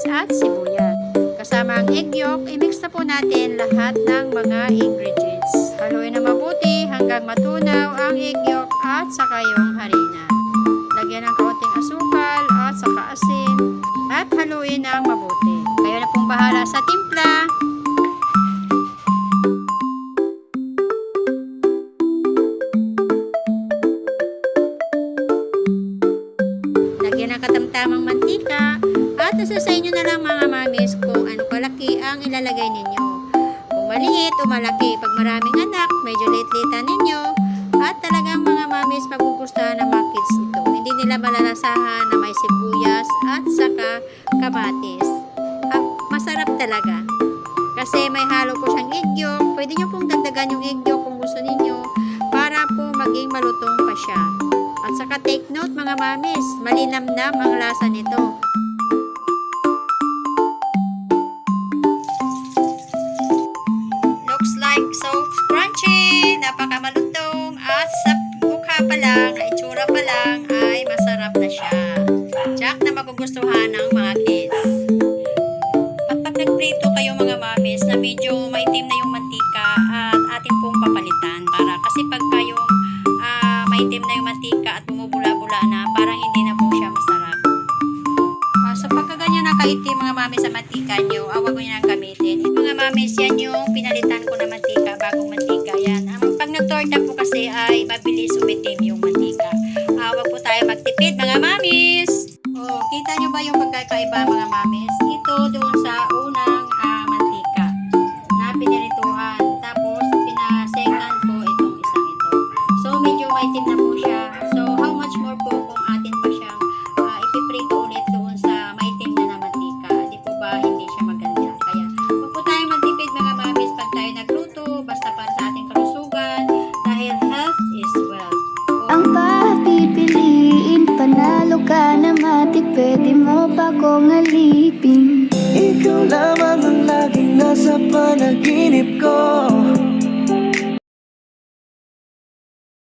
at sibuyas. Kasama ang egg yolk, i-mix na po natin lahat ng mga ingredients. Haluin na mabuti hanggang matunaw ang egg yolk at saka yung harina. Lagyan ng kaunting asukal at saka asin at haluin ng mabuti. Kayo na pong bahala sa timpla. Lagyan ng katamtamang mantika at nasa sa inyo na lang mga mamis kung ano kalaki ang ilalagay ninyo. Kung maliit o malaki, pag maraming anak, medyo liit-liitan ninyo at talagang mga mamis magugustuhan ng mga kids ito. Hindi nila malalasahan na may sibuyas at saka kamatis. Masarap talaga. Kasi may halo po siyang egg yolk. Pwede nyo pong dagdagan yung egg yolk kung gusto ninyo para po maging malutong pa siya. At saka take note mga mamis, malinamnam ang lasa nito. Looks like so crunchy, napakamalutong at sa mukha pa lang, itsura pa lang ay masarap na siya. Jack na magugustuhan ng mga kids. At pag nagprito kayo mga mamis na medyo maitim na yung mantika at ating pong papalitan para kasi pagka yung maitim na yung mantika at bumubula-bula na, parang hindi na po siya masarap. So pagka ganyan nakaitim mga mamis sa mantika nyo, huwag nyo nang gamitin. Mga mamis, yan yung pinalitan ko na mantika, bagong mantika yan. Pag nagtorta po kasi ay mabilis umitim yung mantika. Huwag po tayo magtipid mga mamis. Kita nyo ba yung pagkakaiba mga mamis? Ito doon sa unang mantika na pinirituhan. Tapos pinasekan ko itong isang ito. So medyo maitim na po siya. So how much more po kung atin pa siyang ipiprito ulit doon sa maitim na mantika? Di po ba hindi siya maganda? Kaya huwag po tayo magtipid mga mamis pag tayo nagluto. Basta para sa ating kalusugan. Dahil health is wealth. Ang papipiliin, panalo ka na mati, pwede mo pa kong alipin. Ikaw lamang ang laging nasa panaginip ko.